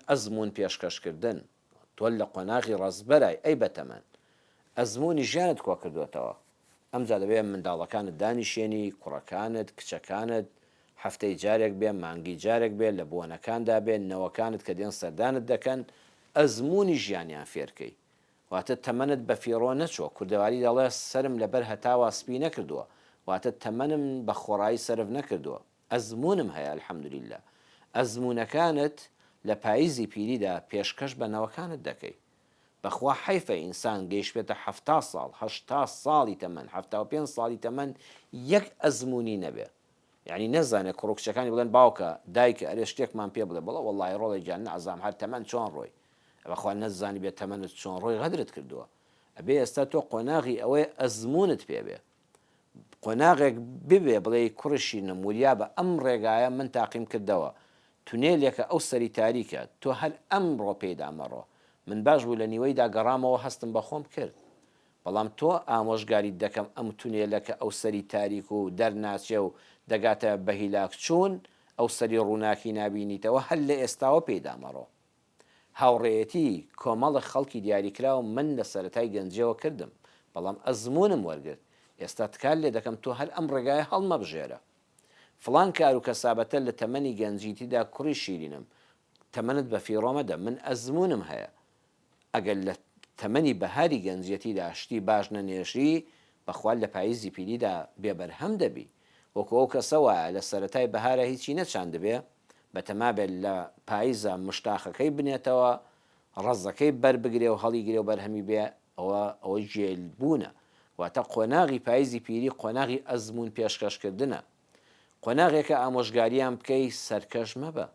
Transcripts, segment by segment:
ئەزمون پێشکەشکردن تۆ لە قۆناغی ڕزبەرای ئەی بەتەمەن ئەزمموی ژیانت کۆ کردوێتەوە ئەمجا دەبێت منداڵەکانت دانیشێنی کوڕەکانت کچەکانت هەفتەی جارێک بێ مانگی جارێک بێت لە بۆنەکاندا بێت نەوەکانت کە دێن سەردانت دەکەن ئەزمموی ژیانیان فێرکەی واتە تەمەنت بە فیڕۆ نەچوە کوردەواری دەڵێ سرم لەبەر هەتاوا سپی نەکردووە واتە تەمەنم بە خۆڕایی سرف نەکردووە ئەزمموم هەیە الحەمدولله ئەزممونەکانت لە پاییزی پیریدا پێشکەش بە نەوەکانت دەکەی بەخوا حیفە ئینسان گەیشتێتە 70 ساڵ 80 ساڵی تەمەن 75 ساڵی تەمەن یەک ئەزمموی نەبێ یعنی نەزانێت کوڕکچەکانی بڵێن باوکە دایکە ئەرێ شتێکمان پێ بڵێ بڵە وەڵی ڕۆڵی جان نەعزام هەر تەمەن چۆن ڕۆی بەخوا نەزانی بێت تەمەنت چۆن ڕۆی غەدرت کردووە ئەبێ ئێستا تۆ قۆناغی ئەوەی ئەزممونت پێبێ قۆناغێک ببێ بڵێ کوڕشی نموریا بە ئەم ڕێگایە من تاقیم کردەوە تونێلێکە ئەو سەری تاریکە تۆ هەر ئەم ڕۆ پێدامەڕۆ من باش بوو لە نیوەیدا گەڕامەوە هەستم بە خۆم کرد بەڵام تۆ ئامۆژگاری دەکەم ئەم تونێلەکە ئەو سەری تاریک و دەرناچێ و دەگاتە بەهیلاک چوون ئەو سەری ڕووناکی نبینیتەوە هەر لە ئێستاوە پێدامەڕۆ هاوڕێیەتی کۆمەڵە خەڵکی دیاریکرا و من لە سەرەتای گەنجەوە کردم بەڵام ئەزمموم وەرگرت ئێستا تکال لێ دەکەم تۆ هەر ئەم ڕێگای هەڵمە بژێرە فڵان کار و کەسابەتە لە تەمەنی گەنجیتیدا کوڕی شیرینم تەمەنت بە فیڕۆمەدە من ئەزمموم هەیە ئەگەر لە تەمەنی بەهاری گەنجەتیدا شتی باش نەنێشی بەخوا لە پاییزی پیریدا بێبەرهەم دەبی وەکو ئەو کەسەوە لە سەرەتای بەهارە هیچی نەچان دەبێ بەتەمابێت لە پاییزە مشتاخەکەی بنێتەوە ڕەزەکەی بەربگرێ و هەڵیگرێ و بەرهەمی بێ ئەوە جێلبوونە واتە قۆناغی پاییزی پیری قۆناغی ئەزممون پێشکەشکردنە قۆناغێکە ئامۆژگاریان بکەی سەرکەش مەبە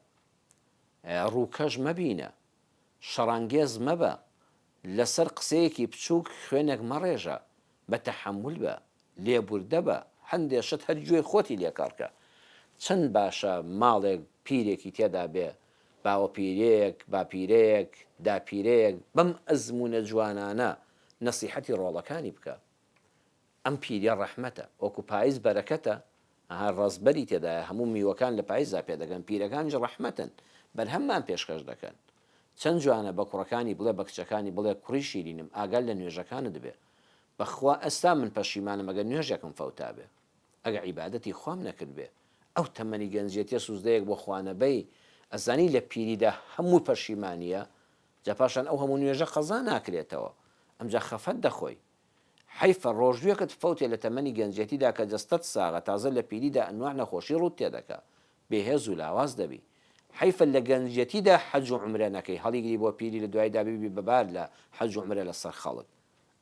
ڕووکەش مەبینە شەڕانگێز مەبە لەسەر قسەیەکی بچووک خوێنێک مەڕێژە بە تەحمل بە لێبوردە بە هەندێک شت هەر گوێی خۆتی لێکارکە چەند باشە ماڵێک پیرێکی تێدا بێ باوە پیرەیەک باپیرەیەک داپیرەیەک بەم ئەزممونە جوانانە نەسیحەتی ڕۆڵەکانی بکە ئەم پیرە ڕەحمەتە وەکو پاییز بەرەکەتە ڕازبەری تێدایە هەموو میوەکان لە پاییزا پێدەگەن پیرەکانج ڕەحمەتن بەرهەممان پێشکەش دەکەن چەند جوانە بە کوڕەکانی بڵێ بە کچەکانی بڵێ کوڕی شیرینم ئاگال لە نوێژەکانت دەبێ بەخوا ئەستا من پەشیمانم ئەگەر نوێژێکم فەوتا بێ ئەگە عیبادەتی خۆم نەکرد بێ ئەو تەمەنی گەنجێتیە سوزدەیەک بۆ خوانەبەی ئەزانی لە پیریدا هەموو پەشیمانیە جاپاشان ئەو هەموو نوێژە قەزا ناکرێتەوە ئەمجا خەفەت دەخۆی حیفە ڕۆژوێکت فەوتێ لە تەمەنی گەنجێتیدا کە دەستت ساغە تازە لە پیریدا ئەنواع نەخۆشی ڕوت تێدەکا بێهێز و لاواز دەبی حیفە لە گەنجەتیدا حەج و عومرە نەکەی هەڵیگری بۆ پیری لە دوایدا بیبی بەبار لە حەج و عومرە لەسەر خەڵک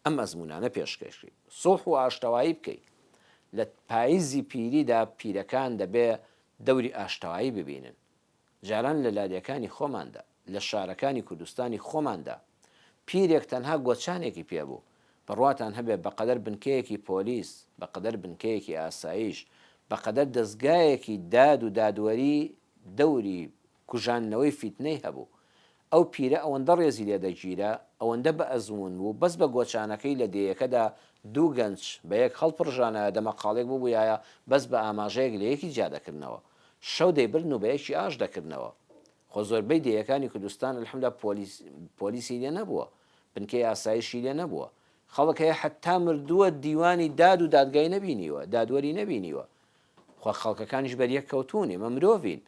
ئەم ئەزممونانە پێشکەشی سوڵح و ئاشتەوایی بکەیت لە پاییزی پیریدا پیرەکان دەبێ دەوری ئاشتەوایی ببینن جاران لە لادیەکانی خۆماندا لە شارەکانی کوردستانی خۆماندا پیرێک تەنها گۆچانێکی پێبوو بڕواتان هەبێ بەقەدەر بنکەیەکی پۆلیس بەقەدەر بنکەیەکی ئاسایش بەقەدەر دەستگایەکی داد و دادوەری دەوری کوژانەوەی فیتنەی هەبوو ئەو پیرە ئەوەندە ڕێزی لێ دەگیرە ئەوەندە بە ئەزمون بوو بەس بە گۆچانەکەی لە دەیەکەدا دوو گەنج بە یەک هەڵپڕژانە دەمەقاڵێک بوو بووایە بەس بە ئاماژەیەک لە یەکی جادەکردنەوە شەو دەیبرن و بە یەکی ئاش دەکردنەوە خۆ زۆربەی دەیەکانی کوردستان الحەمدە پۆلیسی لێ نەبووە بنکەی ئاسایشی لێ نەبووە خەڵک هەیە حتا مردووە دیوانی داد و دادگای نەبینیوە دادوەری نەبینیوە خۆ خەڵکەکانیش بەریەک کەوتونی مە مرۆڤین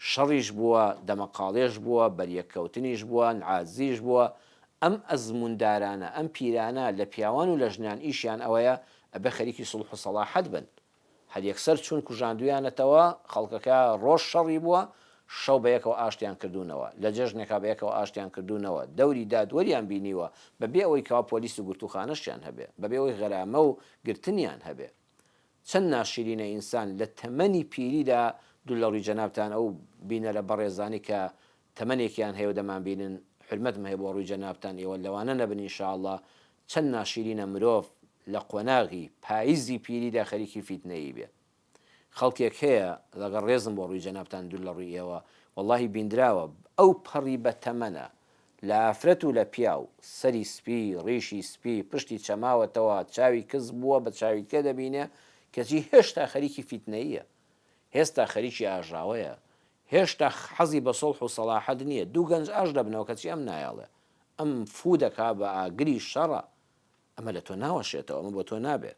شەڕیش بووە دەمەقاڵێش بووە بەریەککەوتنیش بووە عازیش بووە ئەم ئەزموندارانە ئەم پیرانە لە پیاوان و لە ژنان ئیشیان ئەوەیە ئەبێ خەریکی سوڵح و سەڵاحەت بن هەر یەکسەر چون کوژاندویانەتەوە خەڵکەکە ڕۆژ شەڕی بووە شەو بەیەکەوە ئاشتیان کردوونەوە لە جێژنێکا بەیەکەوە ئاشتیان کردوونەوە دەوری دادوەریان بینیوە بەبێ ئەوەی کەوا پۆلیس و گرتوخانەشیان هەبێ بەبێ ئەوەی غەرامە و گرتنیان هەبێ چەند ناشرینە ئینسان لە تەمەنی پیریدا دوو لە ڕووی جەنابتان ئەو بینە لە بەڕێزانی کە تەمەنێکیان هەیە و دەمان بینن حرمەتم هەیە بۆ ڕووی جەنابتان ئێوە لەوانە نەبن ئینشاءڵڵا چەند ناشرینە مرۆڤ لە قۆناغی پاییزی پیریدا خەریکی فیتنەیی بێ خەڵکێک هەیە لەگەڵ ڕێزم بۆ ڕووی جەنابتان دوو لە ڕووی ئێوە وەڵڵاهی بیندراوە ئەو پەڕی بە تەمەنە لە ئافرەت و لە پیاو سەری سپی ڕیشی سپی پشتی چەماوەتەوە چاوی کەس بووە بە چاویکە دەبینێ کەچی هێشتا خەریکی فیتنەیە هێستا خەریکی ئاژاوەیە هێشتا حەزی بە سڵح و سەلاحەت نییە، دوو گەنج ئاش دەبنەوە کەچی ئەم نایاڵێ، ئەم فو دەکا بە ئاگری شەڕە، ئەمە لە تۆ ناوەشێتەوە، ئەمە بۆ تۆ نابێت.